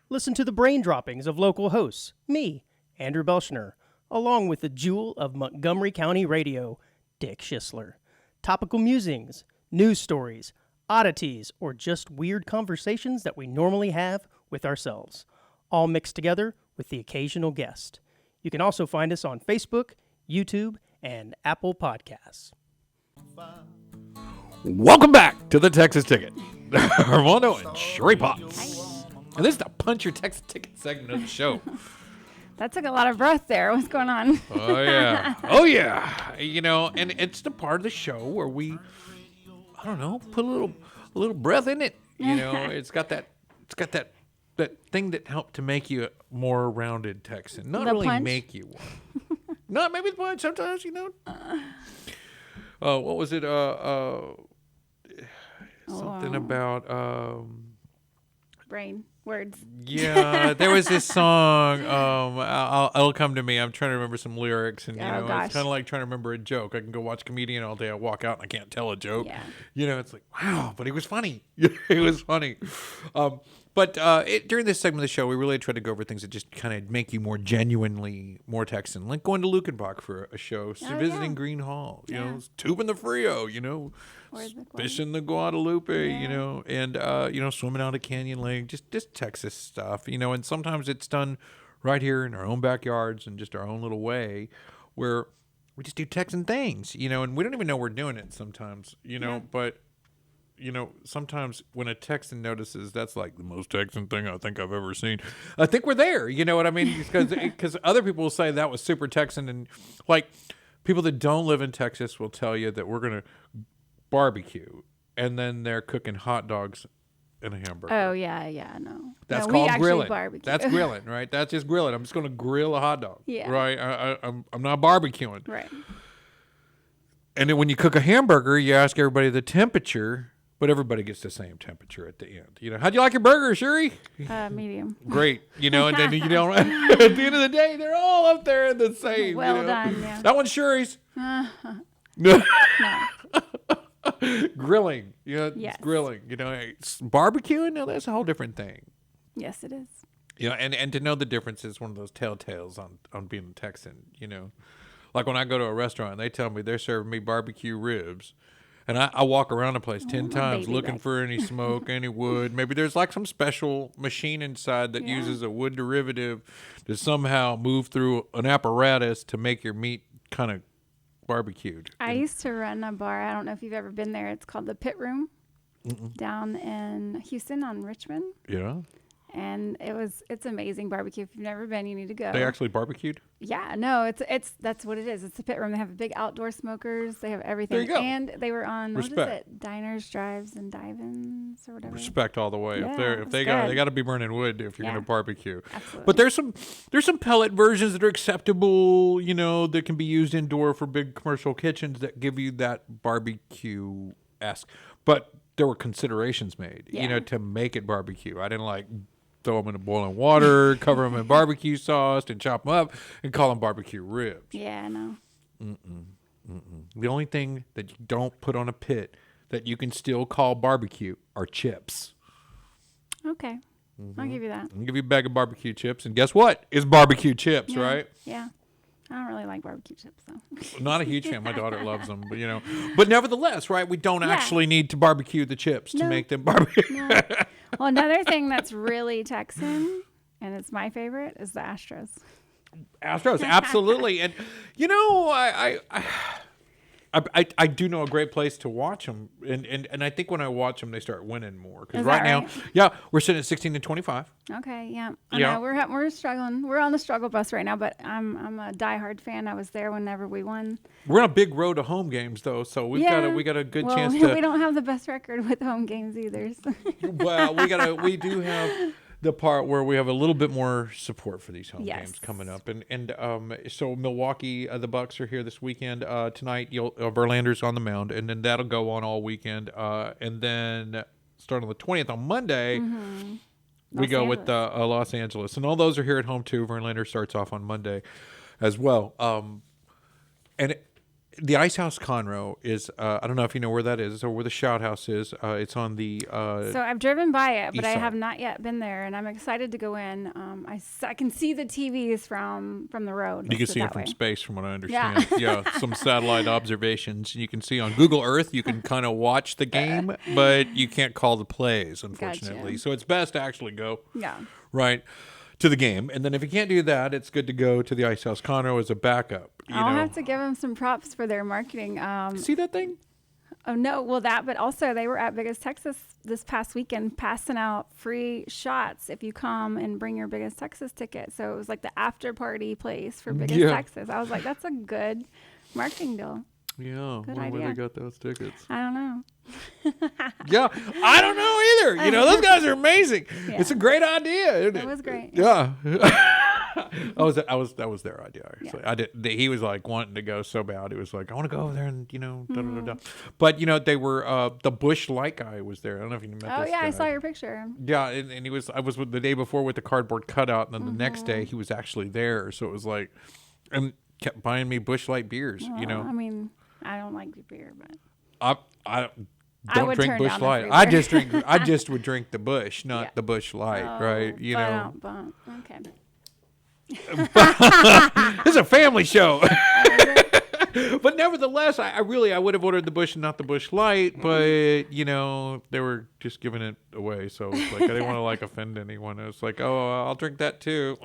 Listen to the brain droppings of local hosts, me, Andrew Belshner, along with the jewel of Montgomery County radio, Dick Schisler. Topical musings, news stories, oddities, or just weird conversations that we normally have with ourselves, all mixed together with the occasional guest. You can also find us on Facebook, YouTube, and Apple Podcasts. Welcome back to the Texas Ticket. Armando and Shurie Pops. And this is the Punch Your Texas Ticket segment of the show. That took a lot of breath there. What's going on? Oh, yeah. Oh, yeah. You know, and it's the part of the show where we, I don't know, put a little breath in it. You know, it's got that thing that helped to make you a more rounded Texan. Not The really punch? make you one. Not maybe the punch sometimes, you know. What was it? Something about Brain. Words. yeah, there was this song. It'll come to me. I'm trying to remember some lyrics, and you know, gosh. it's kind of like trying to remember a joke. I can go watch comedian all day. I walk out and I can't tell a joke. Yeah. You know, it's like wow, but he was funny. It was funny. But during this segment of the show, we really tried to go over things that just kind of make you more genuinely more Texan, like going to Lukenbach for a show, visiting yeah. Green Hall, you Yeah. know, tubing the Frio, you know, Or the fishing the Guadalupe, you Yeah. know, and you know, swimming out of Canyon Lake, just Texas stuff, you know, and sometimes it's done right here in our own backyards and just our own little way, where we just do Texan things, you know, and we don't even know we're doing it sometimes, you know, but. You know, sometimes when a Texan notices that's like the most Texan thing I think I've ever seen, I think we're there. You know what I mean? Because other people will say that was super Texan. And like people that don't live in Texas will tell you that we're going to barbecue and then they're cooking hot dogs and a hamburger. Oh, yeah, no. That's no, we called actually grilling. Barbecue. That's grilling, right? That's just grilling. I'm just going to grill a hot dog. Yeah. Right? I'm not barbecuing. Right. And then when you cook a hamburger, you ask everybody the temperature. But everybody gets the same temperature at the end. You know, how'd you like your burger, Shurie? Medium. Great. You know, and then you know, at the end of the day, they're all up there in the same. Well you know? done, yeah. That one's Shurie's. Grilling. You know, Yes. grilling. You know, it's barbecuing. Now that's a whole different thing. Yes, it is. You know, and to know the difference is one of those telltales on being a Texan. You know, like when I go to a restaurant, and they tell me they're serving me barbecue ribs. And I walk around the place 10 times baby looking back. for any smoke, any wood. Maybe there's like some special machine inside that Yeah. uses a wood derivative to somehow move through an apparatus to make your meat kind of barbecued. I used to run a bar. I don't know if you've ever been there. It's called the Pit Room down in Houston on Richmond. Yeah. And it's amazing barbecue. If you've never been, you need to go. They actually barbecued? Yeah, no, it's that's what it is. It's the Pit Room. They have big outdoor smokers. They have everything. There you go. And they were on what is Respect. it? Diners, drives, and dive-ins or whatever. Respect all the way. Yeah, if they it's got good. they got to be burning wood if you're Yeah. going to barbecue. Absolutely. But there's some pellet versions that are acceptable, you know, that can be used indoor for big commercial kitchens that give you that barbecue-esque. But there were considerations made, you Yeah. know, to make it barbecue. I didn't like throw them in boiling water, cover them in barbecue sauce, and chop them up, and call them barbecue ribs. Yeah, no. The only thing that you don't put on a pit that you can still call barbecue are chips. Okay. I'll give you that. I'll give you a bag of barbecue chips, and guess what? It's barbecue chips, Yeah. right? Yeah. I don't really like barbecue chips, though. Not a huge fan. My daughter loves them, but but nevertheless, right? We don't actually need to barbecue the chips to No. make them barbecue. No. Well, another thing that's really Texan, and it's my favorite, is the Astros. Astros, absolutely. And I do know a great place to watch them, and I think when I watch them, they start winning more. Because Is right that now, right? yeah, we're sitting at 16-25. Okay, yeah. Yeah. We're struggling. We're on the struggle bus right now, but I'm a diehard fan. I was there whenever we won. We're on a big road to home games though, so we got a good well, chance to. we don't have the best record with home games either. So. Well, we do have the part where we have a little bit more support for these home Yes. games coming up, and so Milwaukee, the Bucks are here this weekend. Tonight, Verlander's on the mound, and then that'll go on all weekend, and then starting on the 20th on Monday. We Los go with Los Angeles, and all those are here at home too. Verlander starts off on Monday as well. And the Ice House Conroe is, I don't know if you know where that is or where the Shout House is. It's on the. So I've driven by it, but East I side. have not yet been there, and I'm excited to go in. I can see the TVs from the road. You let's can put see it them that from way. space, from what I understand. Yeah, some satellite observations. You can see on Google Earth. You can kind of watch the game, but you can't call the plays, unfortunately. Gotcha. So it's best to actually go. Yeah. Right. To the game, and then if you can't do that, it's good to go to the Ice House Conroe as a backup. I'll have to give them some props for their marketing. See that thing? Oh no, well that, but also they were at Biggest Texas this past weekend passing out free shots if you come and bring your Biggest Texas ticket. So it was like the after party place for Biggest Yeah. Texas. I was like, that's a good marketing deal. Yeah. Good Wonder where they idea. got those tickets. I don't know. Yeah, I don't know either. Those guys are amazing. Yeah. It's a great idea. Isn't It was great. Yeah. that was their idea. Actually, Yeah. I did. He was like wanting to go so bad. He was like, I want to go over there and da, da, da, da. But they were the Bush Light guy was there. I don't know if you met Oh this yeah, guy. I saw your picture. Yeah, and he was. I was with the day before with the cardboard cutout, and then the next day he was actually there. So it was like, and kept buying me Bush Light beers. Well, I mean, I don't like beer, but I I don't would drink turn Bush down the Light. free I beer. just drink. I just would drink the Bush, not Yeah. the Bush Light, right? Okay. This is a family show. But nevertheless, I would have ordered the Bush and not the Bush Light. But they were just giving it away, so it's like I didn't want to like offend anyone. It's like, oh, I'll drink that too.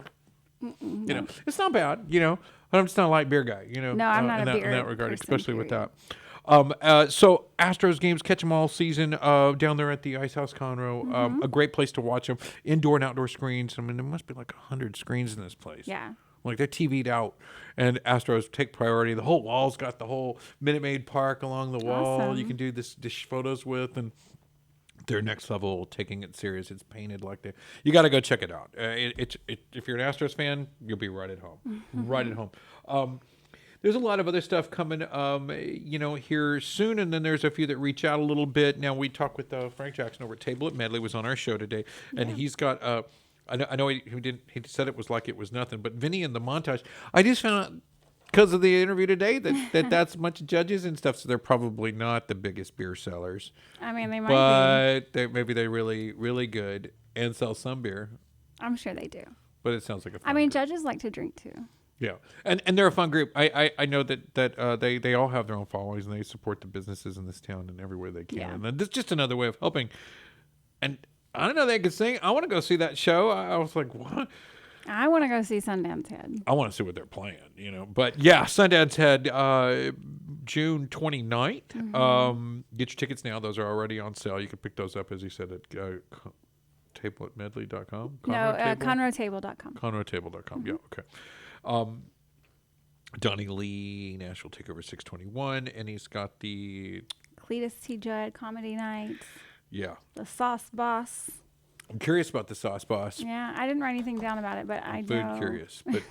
It's not bad. But I'm just not a light beer guy. No, I'm not a in beer that regard, person, especially with period. that. So Astros games, catch them all season down there at the Ice House Conroe. A great place to watch them. Indoor and outdoor screens. I mean, there must be like 100 screens in this place. Yeah. Like they're TV'd out, and Astros take priority. The whole wall's got the whole Minute Maid Park along the wall. Awesome. You can do this photos with, and they're next level, taking it serious. It's painted like they. You got to go check it out. If you're an Astros fan, you'll be right at home. Right at home. There's a lot of other stuff coming, here soon, and then there's a few that reach out a little bit. Now we talked with Frank Jackson over at Table at Madeley, was on our show today, and he's got. I know he didn't. He said it was like it was nothing, but Vinny and the montage. I just found out because of the interview today that's a bunch of judges and stuff. So they're probably not the biggest beer sellers, I mean, they might be. but maybe they're really really good and sell some beer. I'm sure they do. But it sounds like a. Fun I mean, group. judges like to drink too. Yeah, and they're a fun group. I know that they all have their own followings and they support the businesses in this town in every way they can. Yeah. And this is just another way of helping. And I don't know they could sing. I want to go see that show. I was like, what? I want to go see Sundance Head. I want to see what they're playing, But yeah, Sundance Head, June 29th. Get your tickets now. Those are already on sale. You can pick those up, as you said, at tableatmedley.com. Conroetable.com. Conroetable.com. Yeah, okay. Donnie Lee, Nashville Takeover 621, and he's got the Cletus T. Judd Comedy Nights. yeah. The Sauce Boss. I'm curious about the Sauce Boss. Yeah, I didn't write anything down about it, but I Food know. curious, but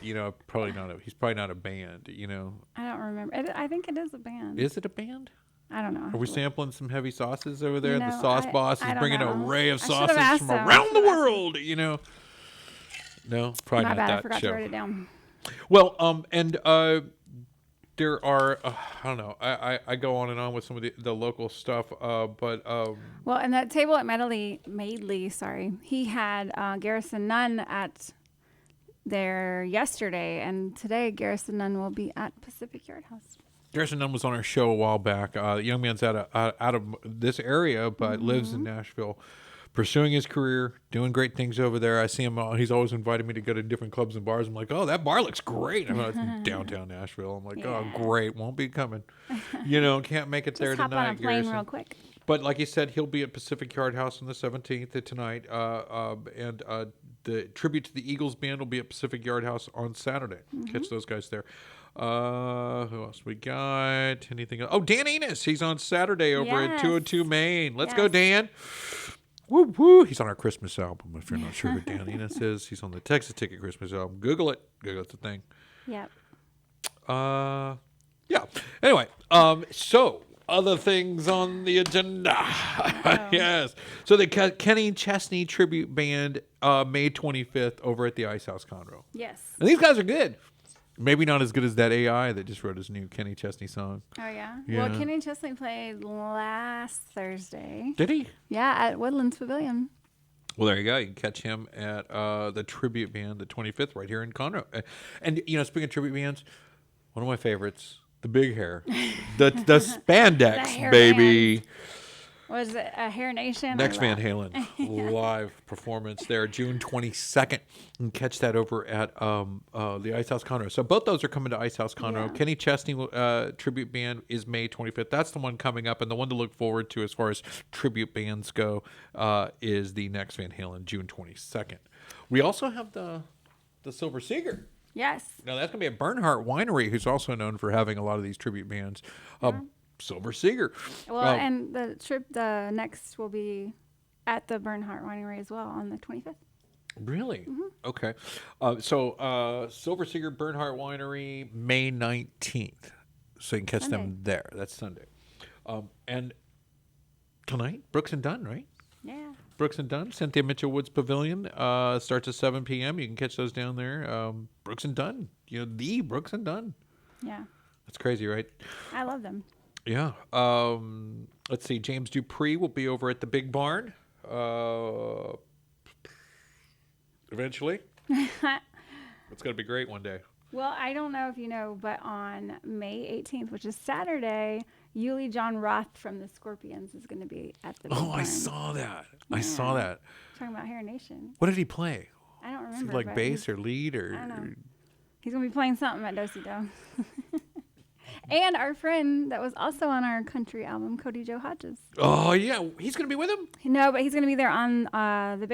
probably not. He's probably not a band. I don't remember. I think it is a band. Is it a band? I don't know. Are we sampling some heavy sauces over there? You The know, sauce boss I is don't bringing an know. array of I should've sauces asked from him. I around the should've asked him. world. No, probably My not bad. I that forgot show. to write it down. Well, there are I don't know. I go on and on with some of the local stuff, but Well, and that Table at Madeley, sorry, he had Garrison Nunn at there yesterday, and today Garrison Nunn will be at Pacific Yard House. Garrison Nunn was on our show a while back. The young man's out of this area, but lives in Nashville, pursuing his career, doing great things over there. I see him. He's always invited me to go to different clubs and bars. I'm like, oh, that bar looks great. I'm in downtown Nashville. I'm like, oh, great. Won't be coming. Can't make it there Just hop tonight, on a plane Garrison. real quick. But like you said, he'll be at Pacific Yard House on the 17th tonight. And the tribute to the Eagles band will be at Pacific Yard House on Saturday. Catch those guys there. Who else we got? Anything else? Oh, Dan Enos. He's on Saturday over at Yes. 202 Main. Let's go, Yes. Dan. Woo woo. He's on our Christmas album. If you're not sure who Dan Enos is, he's on the Texas Ticket Christmas album. Google it. Google it's the thing. Yep. Yeah. Anyway, so other things on the agenda. Yes. So the Kenny Chesney tribute band, May 25th over at the Ice House Conroe. Yes. And these guys are good. Maybe not as good as that AI that just wrote his new Kenny Chesney song. Oh, yeah? Yeah. Well, Kenny Chesney played last Thursday. Did he? Yeah, at Woodlands Pavilion. Well, there you go. You can catch him at the tribute band, the 25th, right here in Conroe. And speaking of tribute bands, one of my favorites, the big hair, the spandex, The hair baby. Was it a Hair Nation? Next or Van what? Halen live performance there, June 22nd. You can catch that over at the Ice House Conroe. So both those are coming to Ice House Conroe. Yeah. Kenny Chesney tribute band is May 25th. That's the one coming up, and the one to look forward to as far as tribute bands go is the Next Van Halen, June 22nd. We also have the Silver Seeger. Yes. Now that's going to be at Bernhardt Winery, who's also known for having a lot of these tribute bands. Silver Seeger. Well, and the next will be at the Bernhardt Winery as well on the 25th. Really? Okay. So Silver Seeger Bernhardt Winery, May 19th. So you can catch them Sunday. there. That's Sunday. And tonight, Brooks and Dunn, right? Yeah. Brooks and Dunn, Cynthia Mitchell Woods Pavilion, starts at 7 p.m. You can catch those down there. Brooks and Dunn, the Brooks and Dunn. Yeah. That's crazy, right? I love them. Yeah. Let's see. James Dupree will be over at the Big Barn. Eventually. It's going to be great one day. Well, I don't know if you know, but on May 18th, which is Saturday, Yuli John Roth from the Scorpions is going to be at the Big Oh, I Barn. saw that. I saw that. Talking about Hair Nation. What did he play? I don't Was remember. he like but bass he's- or lead I don't know. or? He's going to be playing something at Do-Si-Do. And our friend that was also on our country album, Cody Joe Hodges. Oh yeah, he's gonna be with him. No, but he's going to be there on the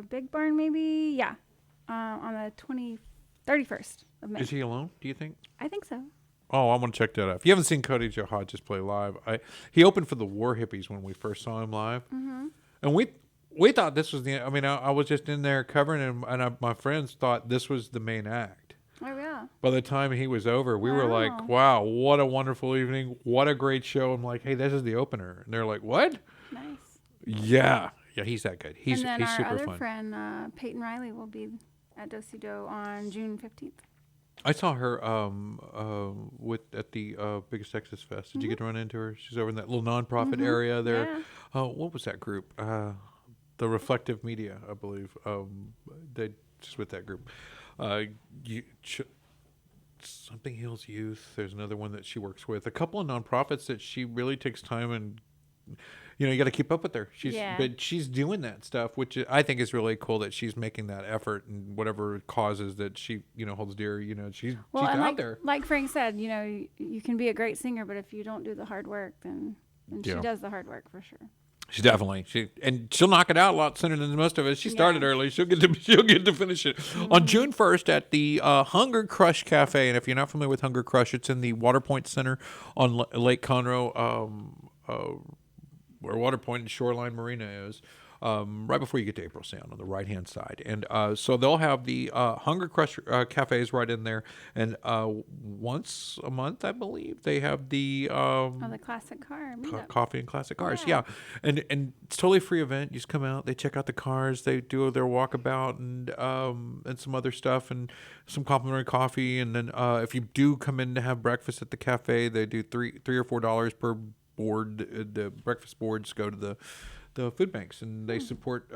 Big Barn, maybe. Yeah, on the 31st of May. Is he alone? Do you think? I think so. Oh, I want to check that out. If you haven't seen Cody Joe Hodges play live, he opened for the War Hippies when we first saw him live, and we thought this was the. I mean, I was just in there covering him, and my friends thought this was the main act. Oh yeah. By the time he was over, we were like, Wow. "Wow, what a wonderful evening! What a great show!" I'm like, "Hey, this is the opener," and they're like, "What?" Nice. Yeah, he's that good. He's and then our super other fun. friend, Peyton Riley, will be at Do-Si-Do on June 15th. I saw her at the Biggest Texas Fest. Did you get to run into her? She's over in that little nonprofit area there. Yeah. Oh, what was that group? The Reflective Media, I believe. They just with that group. Something Heals Youth. There's another one that she works with. A couple of nonprofits that she really takes time and. You got to keep up with her. But she's doing that stuff, which I think is really cool that she's making that effort and whatever causes that she, holds dear. She's Well, and out there. like Frank said, you can be a great singer, but if you don't do the hard work, then she Yeah. does the hard work for sure. She definitely she'll knock it out a lot sooner than most of us. She started early. She'll get to finish it on June 1st at the Hunger Crush Cafe. And if you're not familiar with Hunger Crush, it's in the Waterpoint Center on Lake Conroe, where Waterpoint and Shoreline Marina is. right before you get to April Sound on the right-hand side. And so they'll have the Hunger Crush cafes right in there. And once a month, I believe, they have the the classic car meetup. coffee and classic cars. Yeah. And it's totally free event. You just come out, they check out the cars, they do their walkabout and some other stuff and some complimentary coffee. And then if you do come in to have breakfast at the cafe, they do $3 or $4 per board. The breakfast boards go to the food banks, and they support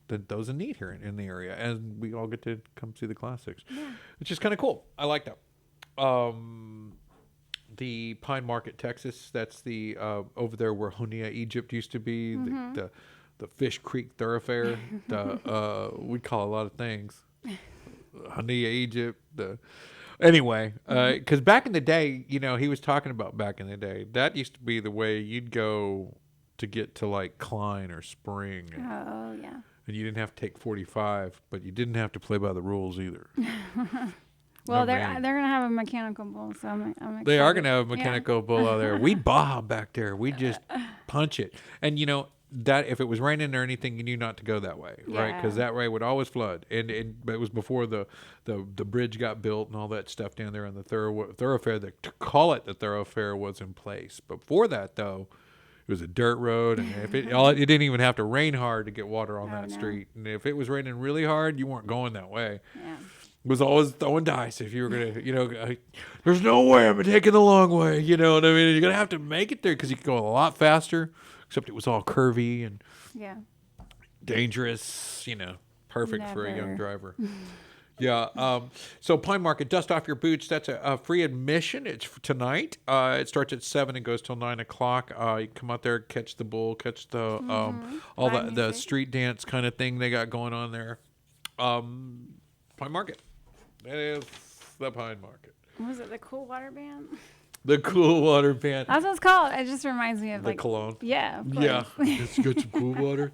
those in need here in the area, and we all get to come see the classics, which is kind of cool. I like that. The Pine Market, Texas, that's the over there where Honia, Egypt used to be, the Fish Creek Thoroughfare. We call it a lot of things. Honia, Egypt. Anyway, because back in the day, he was talking about back in the day, that used to be the way you'd go to get to like Klein or Spring. Oh, yeah. And you didn't have to take 45, but you didn't have to play by the rules either. Well, they're gonna have a mechanical bull, so I'm excited. They are gonna have a mechanical bull out there. We bob back there. We just punch it, and that if it was raining or anything, you knew not to go that way, right? Because that way would always flood. And it was before the bridge got built and all that stuff down there on the thoroughfare. To call it the thoroughfare was in place. Before that, though, it was a dirt road, and if it didn't even have to rain hard to get water on that street. And if it was raining really hard, you weren't going that way. Yeah. It was always throwing dice if you were gonna, there's no way I'm taking the long way. You know what I mean? You're gonna have to make it there because you can go a lot faster. Except it was all curvy and dangerous, perfect for a young driver. Yeah. So Pine Market, dust off your boots. That's a free admission. It's tonight. It starts at 7 and goes till 9 o'clock. You come out there, catch the bull, catch the all the street dance kind of thing they got going on there. Pine Market. That is the Pine Market. Was it the Cool Water Band? The Cool Water Band. That's what it's called. It just reminds me of the cologne. Yeah. Of course. Yeah. Let's get some cool water.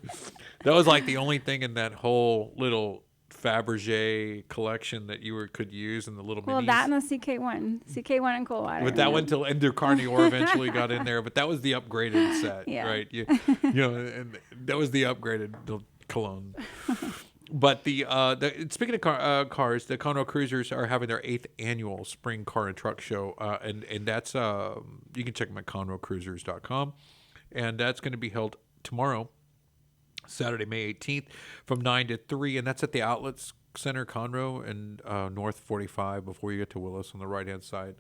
That was like the only thing in that whole little Fabergé collection that you could use in the little minis. Well, that and the CK1 and Cool Water. But that one till Ender Carnior eventually got in there. But that was the upgraded set, right? And that was the upgraded cologne. But speaking of cars, the Conroe Cruisers are having their 8th annual Spring Car and Truck Show, and that's you can check them at conroecruisers.com, and that's going to be held tomorrow, Saturday, May 18th, from 9 to 3, and that's at the Outlets Center, Conroe, and North 45 before you get to Willis on the right-hand side.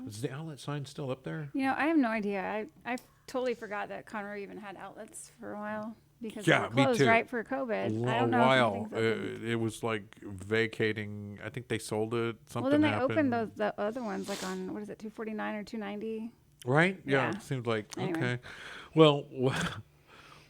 Is the outlet sign still up there? I have no idea. I totally forgot that Conroe even had outlets for a while. Because they were me closed, too. right, for COVID. A while. It was like vacating. I think they sold it. Something well, then they happened. opened the other ones, like on, 249 or 290? Right? Yeah. It seemed like, okay. Well,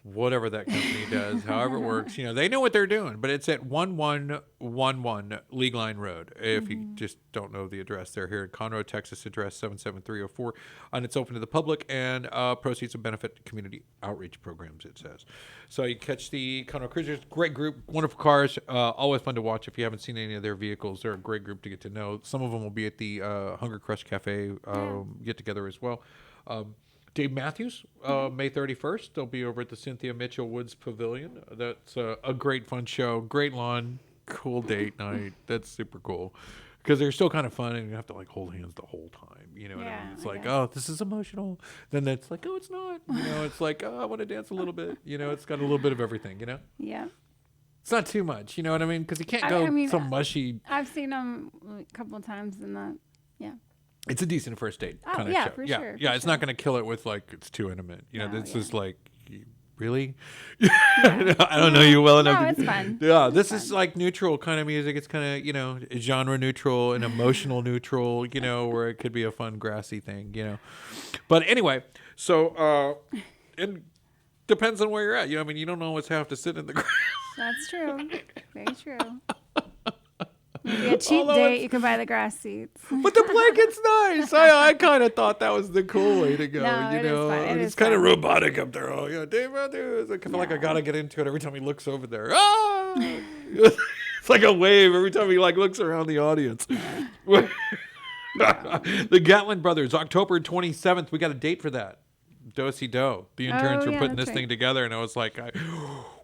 whatever that company does, however it works, they know what they're doing. But it's at 1111 League Line Road. If you just don't know the address, they're here in Conroe, Texas, address 77304. And it's open to the public, and proceeds will benefit community outreach programs, it says. So you catch the Conroe Cruisers. Great group, wonderful cars. Always fun to watch if you haven't seen any of their vehicles. They're a great group to get to know. Some of them will be at the Hunger Crush Cafe get together as well. Dave Matthews, May 31st. They'll be over at the Cynthia Mitchell Woods Pavilion. That's a great fun show. Great lawn, cool date night. That's super cool. Because they're still kind of fun, and you have to hold hands the whole time. You know what I mean? It's like, oh, this is emotional. Then it's like, oh, it's not. It's like, oh, I want to dance a little bit. It's got a little bit of everything, Yeah. It's not too much, you know what I mean? Because you can't go so mushy. I've seen them a couple of times in the, It's a decent first date kind of show. For sure. Yeah, it's not going to kill it with it's too intimate. This is like, really? Yeah. I don't know you well enough. No, it's fun. Yeah, this is like neutral kind of music. It's kind of, genre neutral and emotional neutral, where it could be a fun grassy thing, But anyway, so it depends on where you're at. You don't always have to sit in the grass. That's true. Very true. Maybe a cheap date, you can buy the grass seats. But the blanket's nice. I kind of thought that was the cool way to go. No, it is fun. It's kind of robotic up there. Oh, yeah, Dave Matthews. I feel like I gotta get into it every time he looks over there. Ah! It's like a wave every time he looks around the audience. The Gatlin Brothers, October 27th. We got a date for that. Do-si-do. The interns were yeah, putting that's this thing right. together, and I was like,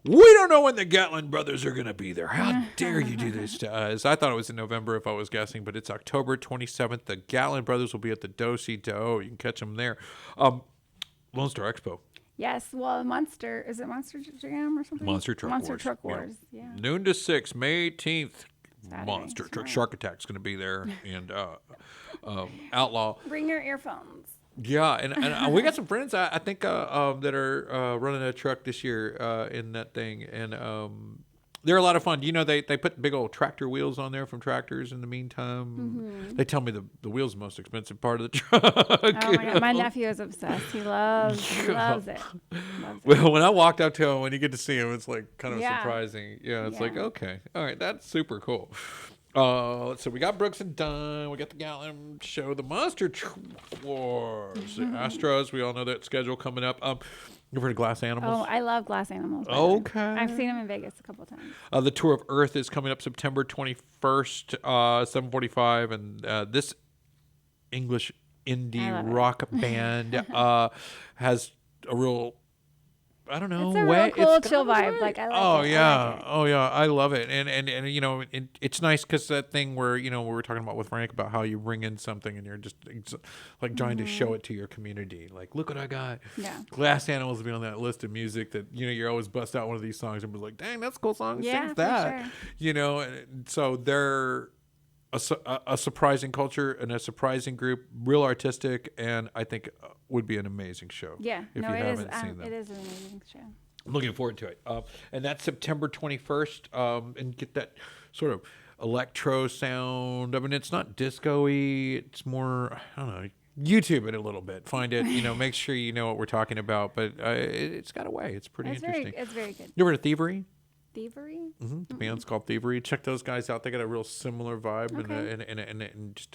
we don't know when the Gatlin brothers are going to be there. How dare you do this to us? I thought it was in November if I was guessing, but it's October 27th. The Gatlin brothers will be at the Do-si-do. You can catch them there. Lone Star Expo. Yes, well, Monster, is it Monster Jam or something? Monster Truck Monster Wars. Truck Yeah. Wars, yeah. Noon to 6, May 18th. Saturday, Monster that's Truck right. Shark Attack's going to be there, and Outlaw. Bring your earphones. Yeah, and we got some friends I think that are running a truck this year in that thing, and they're a lot of fun. You know, they put big old tractor wheels on there from tractors. In the meantime, they tell me the wheel's the most expensive part of the truck. Oh my God, my nephew is obsessed. He loves it. Loves it. Well, when I walked up to him, when you get to see him, it's like kind of Yeah. surprising. Yeah, it's Yeah. like, okay, all right, that's super cool. So we got Brooks and Dunn, we got the Gatlin show, the Monster Truck Wars, the Astros. We all know that schedule coming up. You've heard of Glass Animals? Oh, I love glass animals. by the way. Okay. I've seen them in Vegas a couple times. The Tour of Earth is coming up September 21st, 7:45, and this English indie I love it. rock band has a real, I don't know, It's a real way. cool, It's chill got a vibe. way. Like, I like Oh it. yeah, I like it. oh yeah, I love it, and you know, it's nice because that thing where we were talking about with Frank about how you bring in something and you're just like trying to show it to your community, like look what I got. Yeah. Glass Animals will be on that list of music that you're always bust out one of these songs and be like, dang, that's a cool song. Yeah, Sings for that. sure. And so they're a surprising culture and a surprising group, real artistic, and I think would be an amazing show. Yeah. if No, you it is. haven't seen them. It is an amazing show. I'm looking forward to it. And that's September 21st. And get that sort of electro sound. I mean, it's not disco-y. It's more, I don't know, YouTube it a little bit. Find it, make sure you know what we're talking about. But it's got a way. It's pretty interesting. It's very good. You ever heard of Thievery? Thievery? The band's called Thievery. Check those guys out. They got a real similar vibe Okay. and just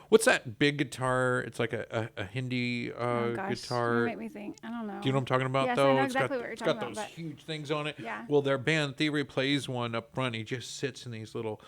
what's that big guitar? It's like a Hindi Oh gosh, guitar. you make me think. I don't know. Do you know what I'm talking about, Yes, though? I know It's exactly got, what you're it's talking got about, those but- huge things on it. Yeah. Well, their band Thievery plays one up front. He just sits in these little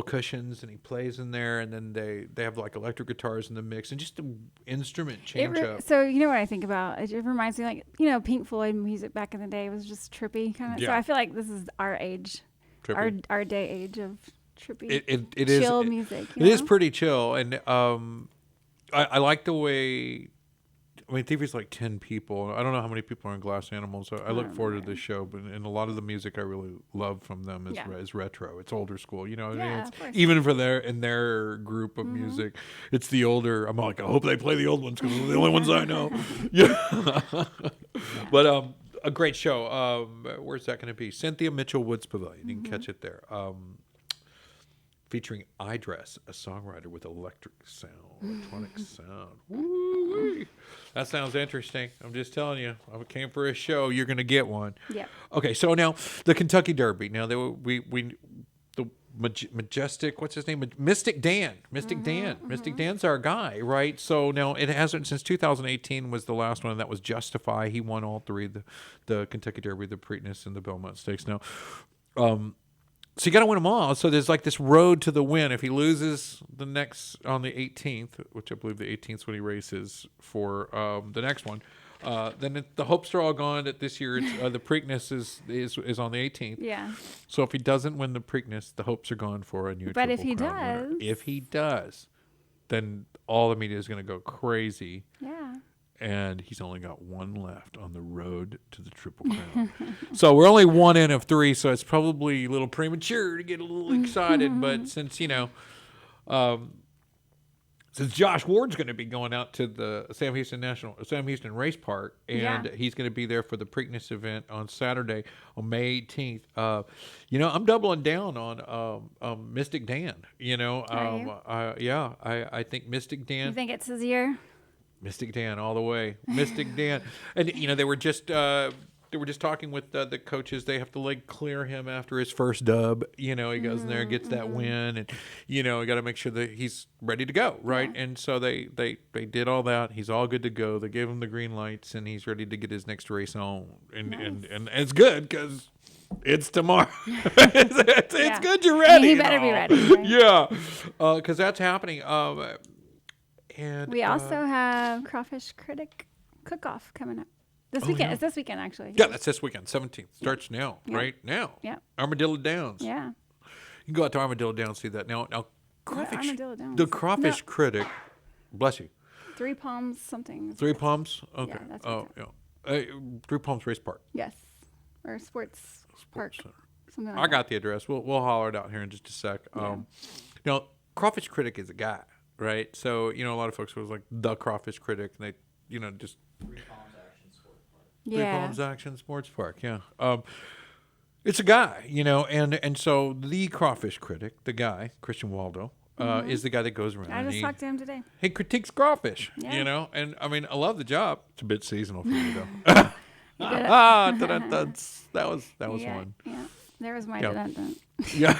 cushions, and he plays in there. And then they have like electric guitars in the mix, and just an instrument change up. So you know what I think about? It reminds me, like, Pink Floyd music back in the day was just trippy kind of. So Yeah. I feel like this is our age, Trippy. our day age of trippy, It is chill music. It is pretty chill, and I like the way. I mean, TV's like 10 people. I don't know how many people are in Glass Animals. I look forward to this show, but and a lot of the music I really love from them is, Yeah. is retro. It's older school, what I mean? Yeah, It's, of course. even for their group of music, it's the older. I'm like, I hope they play the old ones because they're the only ones I know. Yeah, but a great show. Where's that going to be? Cynthia Mitchell Woods Pavilion. You can catch it there. Featuring I Dress, a songwriter with electric electronic sound. Woo-wee. That sounds interesting. I'm just telling you. I came for a show. You're going to get one. Yep. Okay, so now the Kentucky Derby. Now the Majestic, what's his name? Mystic Dan. Mystic Dan's our guy, right? So now it hasn't, since 2018 was the last one, and that was Justify. He won all three, the Kentucky Derby, the Preakness, and the Belmont Stakes. Now, so you got to win them all. So there's like this road to the win. If he loses the next on the 18th, which I believe the 18th is when he races for the next one, then the hopes are all gone that this year it's, the Preakness is on the 18th. Yeah. So if he doesn't win the Preakness, the hopes are gone for a new. But if Triple he Crown winner. does- If he does, then all the media is going to go crazy. Yeah. And he's only got one left on the road to the Triple Crown. So we're only one in of three, so it's probably a little premature to get a little excited. But since, since Josh Ward's going to be going out to the Sam Houston Race Park, and Yeah. he's going to be there for the Preakness event on Saturday on May 18th. I'm doubling down on Mystic Dan. I think Mystic Dan. You think it's his year? Mystic Dan all the way. Mystic Dan. And, they were just talking with the coaches. They have to clear him after his first dub. He goes in there and gets that win. And, you got to make sure that he's ready to go, right? Yeah. And so they did all that. He's all good to go. They gave him the green lights, and he's ready to get his next race on. And it's good because it's tomorrow. it's Yeah. good you're ready. He better be and all. ready, right? Yeah, because that's happening. And We also have Crawfish Critic cook-off coming up this weekend. yeah. It's this weekend, actually. Yeah, that's this weekend, 17th. Starts now, Yeah. right now. Yeah. Armadillo Downs. Yeah. You can go out to Armadillo Downs, see that. Now crawfish. Armadillo Downs? The crawfish critic, bless you. 3 Palms something. Three Palms? Okay. Yeah, that's oh, what yeah. Three Palms Race Park. Yes. Or sports park. Center. Something I like got the address. We'll holler it out here in just a sec. Now, crawfish critic is a guy, right? So, a lot of folks was like the crawfish critic, and they, just Three Palms Action Sport Park. Three Yeah. Palms Action Sports Park, yeah. It's a guy, and so the crawfish critic, the guy, Christian Waldo, is the guy that goes around. I and just talked to him today. he critiques crawfish, Yeah. and I mean, I love the job. It's a bit seasonal for me though. That was Yeah. one. Yeah. There was my Yeah. dun-dun. Yeah.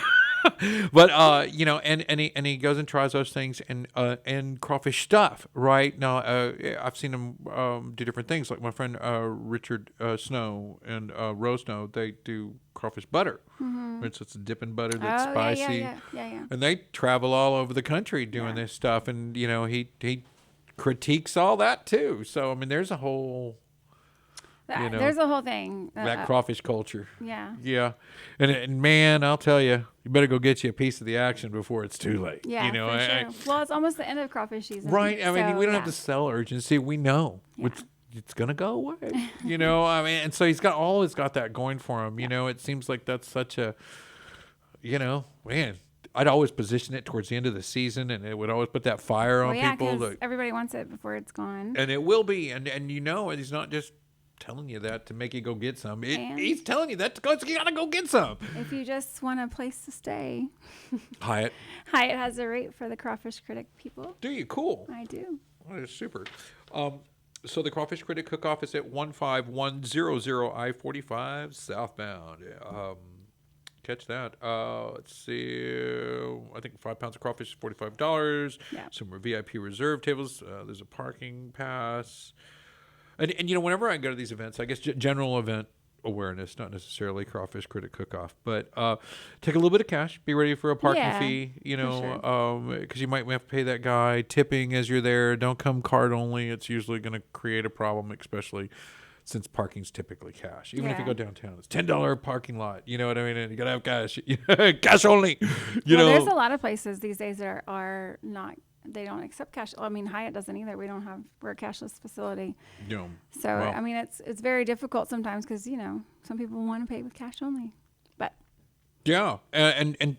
But and he goes and tries those things and crawfish stuff, right? Now I've seen him do different things. Like my friend Richard Snow and Rose Snow, they do crawfish butter. It's a dipping butter that's spicy. Yeah. And they travel all over the country doing this stuff, and he critiques all that too. So I mean, there's a whole There's a whole thing. that crawfish culture. Yeah. Yeah, and man, I'll tell you, you better go get you a piece of the action before it's too late. Yeah, for sure. Well, it's almost the end of crawfish season. Right. I mean, so, we don't have to sell urgency. We know it's gonna go away. I mean, and so he's always got that going for him. It seems like that's such a, man. I'd always position it towards the end of the season, and it would always put that fire on people. 'Cause everybody wants it before it's gone. And it will be, and he's not just telling you that to make you go get some. He's telling you that because you gotta go get some. If you just want a place to stay, Hyatt. Hyatt has a rate for the crawfish critic people. Do you? Cool. I do. That is super. So the Crawfish Critic Cook-Off is at 15100 I-45 southbound. Catch that. Let's see. I think 5 pounds of crawfish is $45. Yeah. Some VIP reserve tables. There's a parking pass. And whenever I go to these events, I guess general event awareness, not necessarily Crawfish Critic Cook-Off, but take a little bit of cash. Be ready for a parking fee, because you might have to pay that guy. Tipping as you're there. Don't come card only. It's usually going to create a problem, especially since parking's typically cash. Even if you go downtown, it's $10 parking lot. You know what I mean? And you got to have cash. Cash only. There's a lot of places these days that are not. They don't accept cash. I mean, Hyatt doesn't either. We're a cashless facility. So I mean, it's very difficult sometimes because some people want to pay with cash only. But and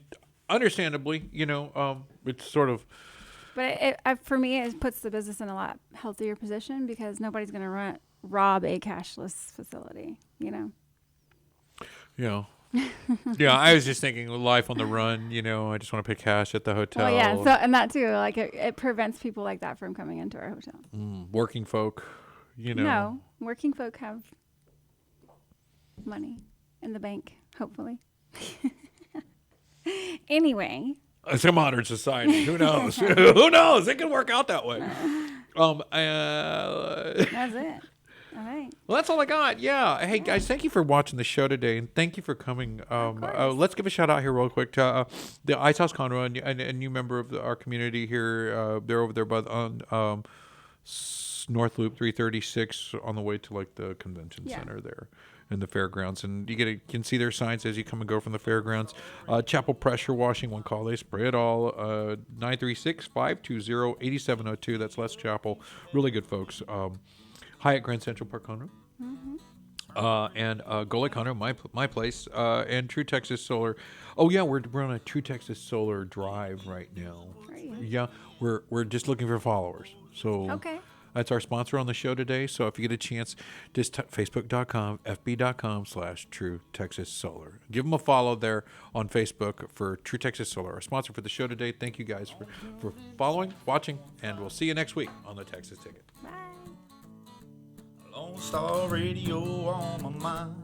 understandably, it's sort of. But for me, it puts the business in a lot healthier position because nobody's going to rob a cashless facility. Yeah, I was just thinking life on the run, I just want to pay cash at the hotel. Well, yeah, so, and that too, like it prevents people like that from coming into our hotel. Working folk, No, working folk have money in the bank, hopefully. Anyway. It's a modern society. Who knows? Who knows? It can work out that way. That's it. All right. Well, that's all I got. Yeah. Hey, guys, thank you for watching the show today, and thank you for coming. Let's give a shout out here real quick to the Ice House Conroe, and a new member of our community here. They're over there on North Loop 336 on the way to like the convention center there in the fairgrounds. And you can see their signs as you come and go from the fairgrounds. Chapel Pressure Washing, one call. They spray it all. 936-520-8702. That's Les Chapel. Really good folks. Hyatt Grand Central Park Conroe. And Golakeconroe, my place, and True Texas Solar. Oh yeah, we're on a True Texas Solar drive right now. Are you? Yeah, we're just looking for followers. So Okay. that's our sponsor on the show today. So if you get a chance, just Facebook.com, FB.com/True Texas Solar. Give them a follow there on Facebook for True Texas Solar, our sponsor for the show today. Thank you guys for following, watching, and we'll see you next week on the Texas Ticket. Bye. Lone Star Radio on my mind.